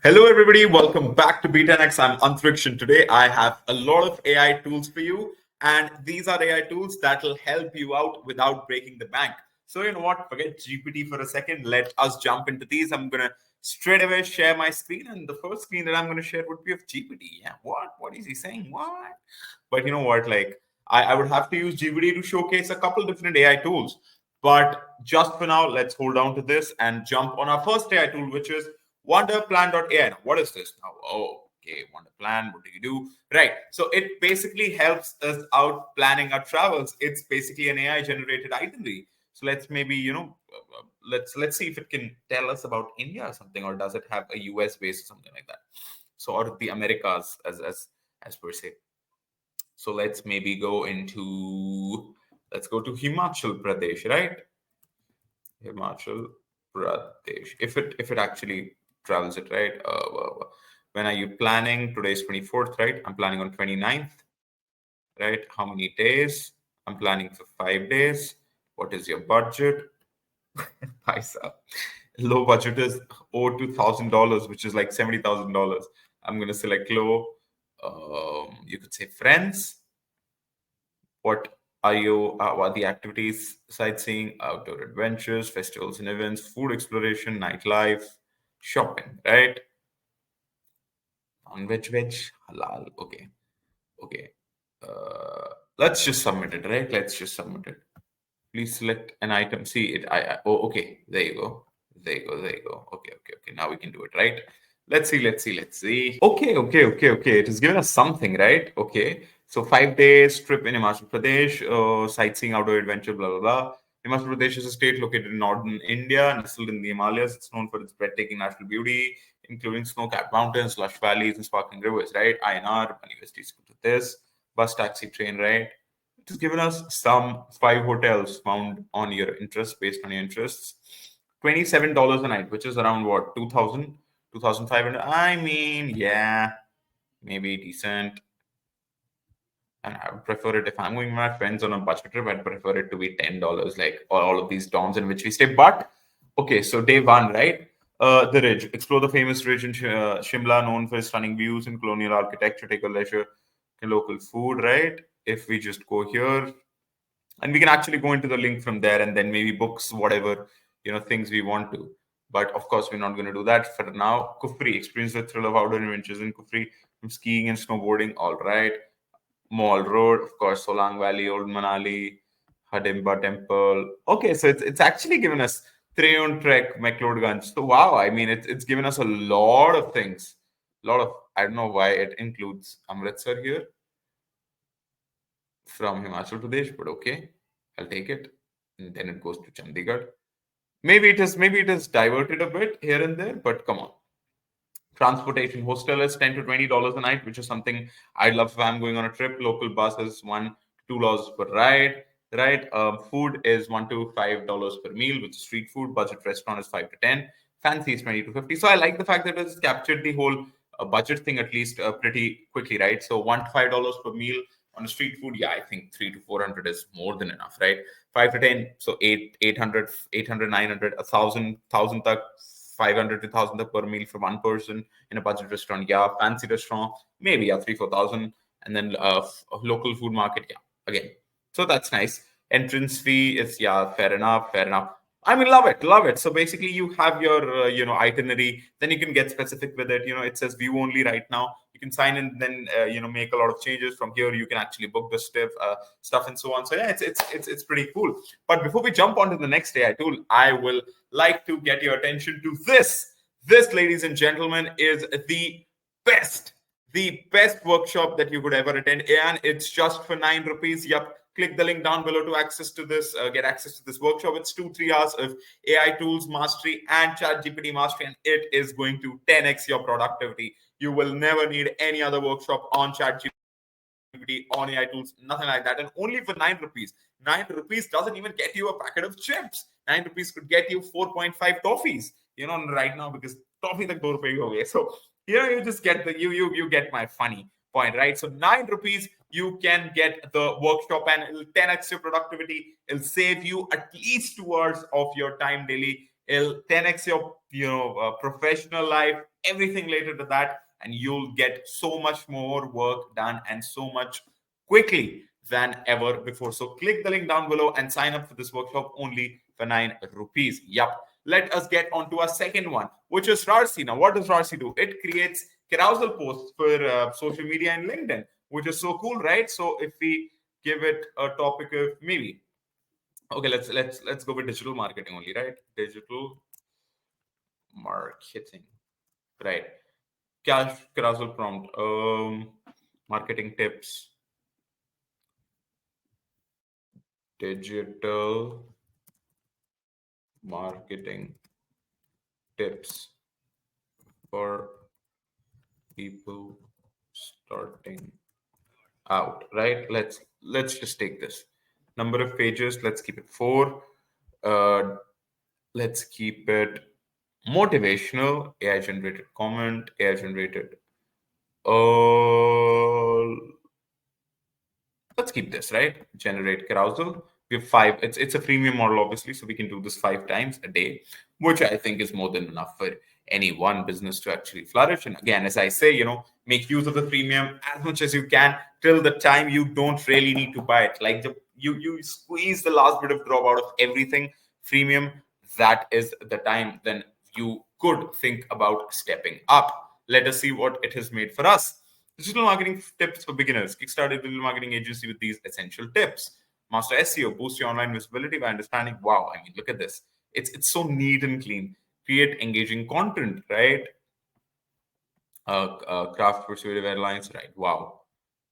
Hello, everybody. Welcome back to Be10x. I'm Antrikshan. Today, I have a lot of AI tools for you, and these are AI tools that will help you out without breaking the bank. So, you know what? Forget GPT for a second. Let us jump into these. I'm gonna straight away share my screen, and the first screen that I'm gonna share would be of GPT. Yeah, what? What is he saying? What? But you know what? Like, I would have to use GPT to showcase a couple different AI tools. But just for now, let's hold on to this and jump on our first AI tool, which is wonderplan.ai. Now, what is this now? Oh, okay, Wonderplan. What do you do? Right. So it basically helps us out planning our travels. It's basically an AI generated itinerary. So let's maybe let's see if it can tell us about India or something, or does it have a US base or something like that? So or the Americas as per se. So let's go to Himachal Pradesh, right? Himachal Pradesh. If it actually travels it, right? When are you planning? Today's 24th, right? I'm planning on 29th, right? How many days? I'm planning for 5 days. What is your budget? Paisa. Low budget is $2,000, which is like $70,000. I'm gonna select low. You could say friends. What are the activities? Sightseeing, outdoor adventures, festivals and events, food exploration, nightlife, shopping, right? Non-veg, veg, halal. Okay. Okay. Let's just submit it, right? Let's just submit it. Please select an item. See it. Oh, okay. There you go. There you go. There you go. Okay. Okay. Okay. Now we can do it, right? Let's see. Let's see. Let's see. Okay. Okay. Okay. Okay. It has given us something, right? Okay. So 5 days trip in Himachal Pradesh, sightseeing, outdoor adventure, blah blah blah. Himachal Pradesh is a state located in northern India, nestled in the Himalayas. It's known for its breathtaking natural beauty, including snow-capped mountains, lush valleys, and sparkling rivers. Right? INR, money USD is good to this. Bus, taxi, train, right? It has given us some 5 hotels found on your interests, based on your interests. $27 a night, which is around what, 2000, 2500. I mean, yeah, maybe decent. And I would prefer it if I'm going with my friends on a budget trip, I'd prefer it to be $10, like all of these dorms in which we stay. But okay, so day one, right? The ridge. Explore the famous ridge in Shimla, known for its stunning views and colonial architecture. Take a leisure in local food, right? If we just go here, and we can actually go into the link from there and then maybe books whatever things we want to. But of course we're not going to do that for now. Kufri, experience the thrill of outdoor adventures in Kufri, from skiing and snowboarding. All right. Mall Road, of course, Solang Valley, Old Manali, Hadimba Temple. Okay, so it's actually given us Treon Trek, McLeodganj. So wow, I mean it's given us a lot of things. A lot of, I don't know why it includes Amritsar here from Himachal Pradesh, but okay, I'll take it. And then it goes to Chandigarh. Maybe it is diverted a bit here and there, but come on. Transportation, hostel is $10 to $20 a night, which is something I'd love if I'm going on a trip. Local bus is $1 to $2 per ride. Right. Food is $1 to $5 per meal, which is street food. Budget restaurant is 5 to 10. Fancy is 20 to 50. So I like the fact that it's captured the whole budget thing at least pretty quickly, right? So $1 to $5 per meal on a street food. Yeah, I think 300 to 400 is more than enough, right? 5 to 10. So 800, 900, 1,000 tak, 500 to 1,000 per meal for one person in a budget restaurant. Yeah, fancy restaurant, maybe, yeah, 3 4,000. And then local food market, yeah, again. So that's nice. Entrance fee is, yeah, fair enough, fair enough. I mean, love it, love it. So basically, you have your itinerary. Then you can get specific with it. It says view only right now. You can sign in, then make a lot of changes from here. You can actually book the stuff and so on. So yeah, it's pretty cool. But before we jump on to the next AI tool, I will like to get your attention to this. This, ladies and gentlemen, is the best workshop that you could ever attend, and it's just for 9 rupees. Yep. Click the link down below to get access to this workshop. It's 2-3 hours of AI tools mastery and ChatGPT mastery, and it is going to 10x your productivity. You will never need any other workshop on ChatGPT, on AI tools, nothing like that. And only for 9 rupees. 9 rupees doesn't even get you a packet of chips. 9 rupees could get you 4.5 toffees, right now, because toffee tak 2 rupees ho gaye. So, you just get you get my funny point, right? So 9 rupees, you can get the workshop and it'll 10x your productivity. It'll save you at least 2 hours of your time daily. It'll 10x your professional life, everything related to that, and you'll get so much more work done and so much quickly than ever before. So click the link down below and sign up for this workshop only for 9 rupees. Yup. Let us get on to our second one, which is Rarsy. Now, what does Rarsy do? It creates carousel posts for social media and LinkedIn, which is so cool, right? So if we give it a topic of maybe, okay, let's go with digital marketing only, right? Digital marketing, right? Carousel prompt, marketing tips, digital marketing tips for people starting out, right? Let's just take this number of pages. Let's keep it 4. Let's keep it motivational, AI generated comment, AI generated. Uh, let's keep this, right? Generate carousel. We have 5. It's a freemium model, obviously, so we can do this 5 times a day, which I think is more than enough for any one business to actually flourish. And again, as I say, make use of the premium as much as you can till the time you don't really need to buy it. Like you squeeze the last bit of drop out of everything freemium. That is the time then you could think about stepping up. Let us see what it has made for us. Digital marketing tips for beginners. Kickstart a digital marketing agency with these essential tips. Master SEO, boost your online visibility by understanding. Wow, I mean, look at this. It's so neat and clean. Create engaging content, right? Craft persuasive headlines, right? Wow.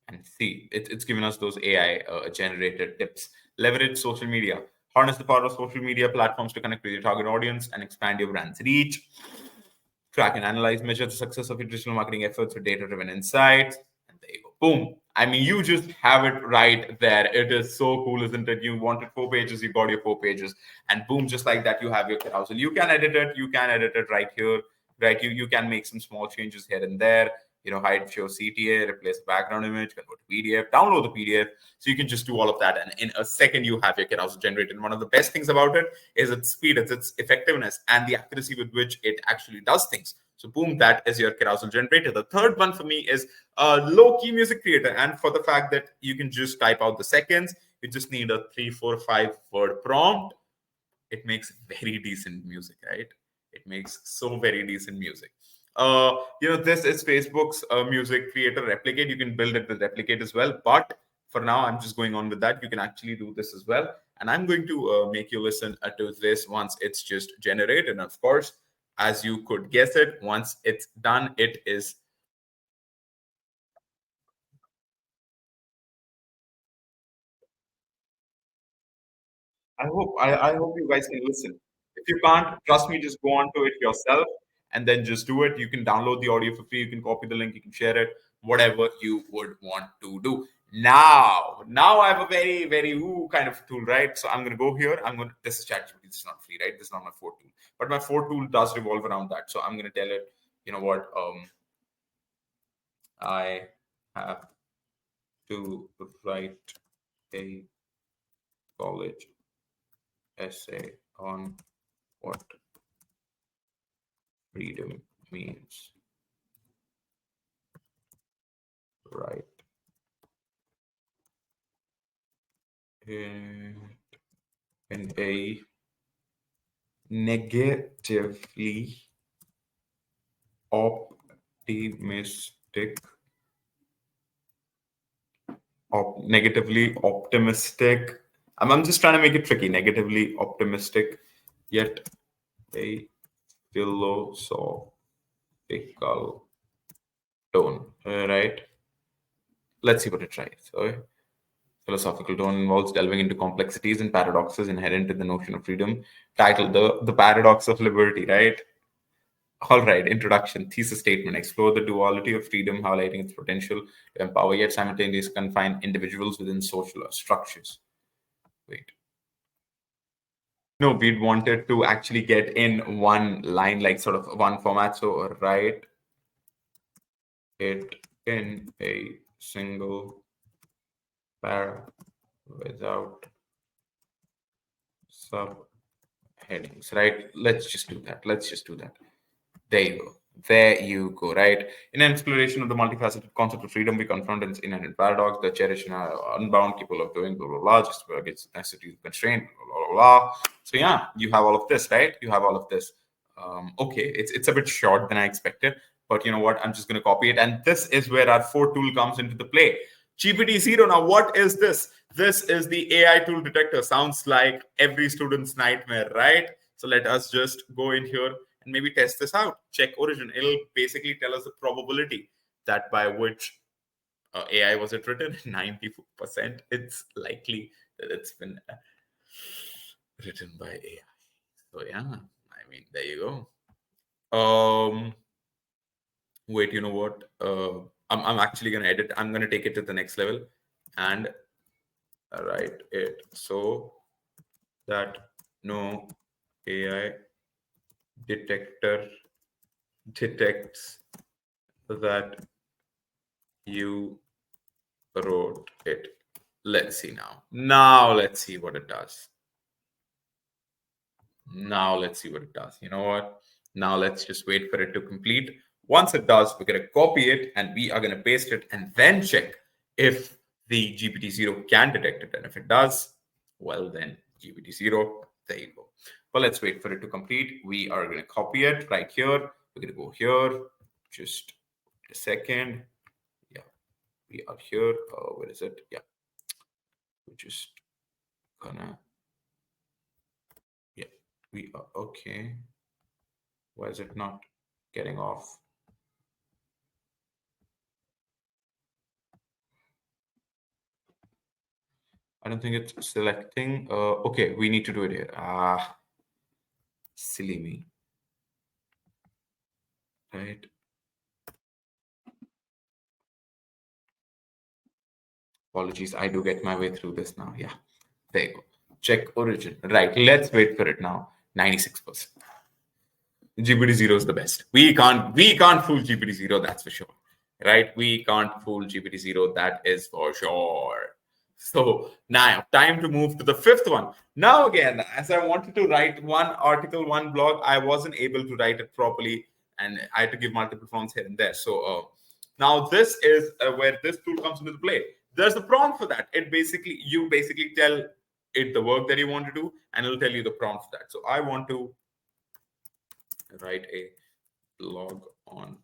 And see, it's given us those AI generated tips. Leverage social media. Harness the power of social media platforms to connect with your target audience and expand your brand's reach. Track and analyze, measure the success of your digital marketing efforts with data-driven insights. And there you go. Boom. I mean, you just have it right there. It is so cool, isn't it? You wanted 4 pages, you got your 4 pages. And boom, just like that, you have your carousel. You can edit it. You can edit it right here, right? You can make some small changes here and there. Hide show CTA, replace background image, convert to PDF, download the PDF. So you can just do all of that. And in a second, you have your carousel generated. And one of the best things about it is its speed, it's its effectiveness, and the accuracy with which it actually does things. So boom, that is your carousel generator. The third one for me is a low-key music creator. And for the fact that you can just type out the seconds, you just need a 3, 4, 5 word prompt. It makes very decent music, right? It makes so very decent music. This is Facebook's music creator Replicate. You can build it with Replicate as well. But for now, I'm just going on with that. You can actually do this as well. And I'm going to make you listen to this once it's just generated. And of course, as you could guess it, once it's done, it is. I hope you guys can listen. If you can't, trust me, just go on to it yourself and then just do it. You can download the audio for free. You can copy the link. You can share it. Whatever you would want to do. Now I have a very very kind of tool, right? So I'm gonna go here. This is ChatGPT. This is not free, right? This is not my 4 tool, but my 4 tool does revolve around that. So I'm gonna tell it. You know what? I have to write a college essay on what freedom means, right? In a negatively optimistic, negatively optimistic. I'm just trying to make it tricky. Negatively optimistic, yet a philosophical tone, right? Let's see what it tries. Okay. Philosophical tone involves delving into complexities and paradoxes inherent in the notion of freedom. Titled the Paradox of Liberty, right? All right, introduction, thesis statement. Explore the duality of freedom, highlighting its potential to empower yet simultaneously confine individuals within social structures. Wait. No, we'd wanted to actually get in one line, like sort of one format. So write it in a single paragraph without subheadings, right? Let's just do that. There you go. There you go, right? In an exploration of the multifaceted concept of freedom, we confront an inherent paradox, the cherish and are unbound, capable of doing blah blah blah, just against necessity constraint, blah blah blah. So yeah, you have all of this, right? You have all of this. Okay, it's a bit short than I expected, but you know what? I'm just going to copy it, and this is where our fourth tool comes into the play. GPTZero. Now, what is this? This is the AI tool detector. Sounds like every student's nightmare, right? So let us just go in here and maybe test this out. Check origin. It'll basically tell us the probability that by which AI was it written. 90%. It's likely that it's been written by AI. So yeah, I mean, there you go. Wait, you know what? I'm actually gonna edit. I'm gonna take it to the next level and write it so that no AI detector detects that you wrote it. Let's see now. Now let's see what it does. Now let's see what it does. You know what? Now let's just wait for it to complete. Once it does, we're going to copy it and we are going to paste it and then check if the GPT-0 can detect it. And if it does, well, then GPT-0, there you go. But let's wait for it to complete. We are going to copy it right here. We're going to go here. Just a second. Yeah, we are here. Where is it? Yeah, we're just gonna. Yeah, we are okay. Why is it not getting off? I don't think it's selecting. Okay, we need to do it here. Ah, silly me. Right. Apologies. I do get my way through this now. Yeah. There you go. Check origin. Right. Let's wait for it now. 96%. GPT-0 is the best. We can't fool GPT-0, that's for sure. Right? We can't fool GPT-0, that is for sure. So now time to move to the fifth one. Now again, as I wanted to write one article, one blog, I wasn't able to write it properly, and I had to give multiple prompts here and there. So now this is where this tool comes into play. There's a prompt for that. You basically tell it the work that you want to do, and it'll tell you the prompt for that. So I want to write a blog on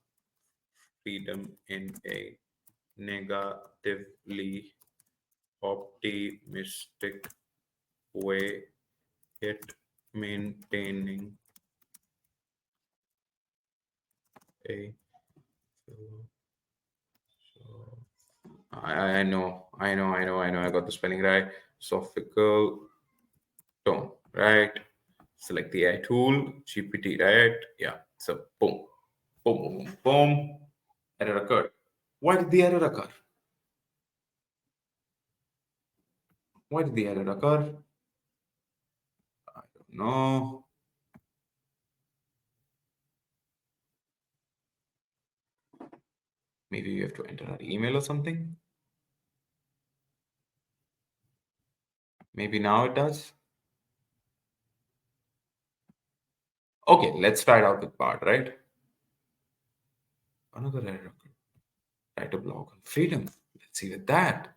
freedom in a negatively optimistic way, yet maintaining a I know, I got the spelling right. Sophical tone, right? Select the AI tool, GPT, right? Yeah. So boom, boom, boom, boom, boom. Error occurred. Why did the error occur? Why did the error occur? I don't know. Maybe you have to enter our email or something. Maybe now it does. Okay, let's try it out with Bard, right? Another error. Write a blog on freedom. Let's see with that.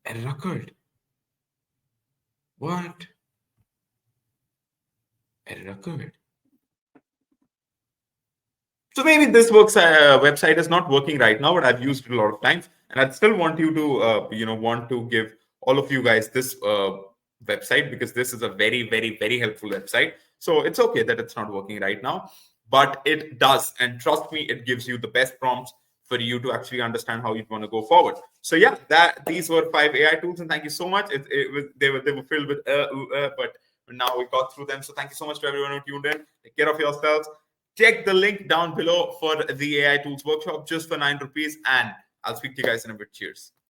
Error occurred. What? Error occurred. So maybe this website is not working right now, but I've used it a lot of times, and I'd still want you to, want to give all of you guys this website because this is a very, very, very helpful website. So it's okay that it's not working right now, but it does, and trust me, it gives you the best prompts for you to actually understand how you want to go forward. So yeah, these were 5 AI tools, and thank you so much. They were filled with but now we got through them. So thank you so much to everyone who tuned in. Take care of yourselves. Check the link down below for the AI tools workshop just for 9 rupees, and I'll speak to you guys in a bit. Cheers.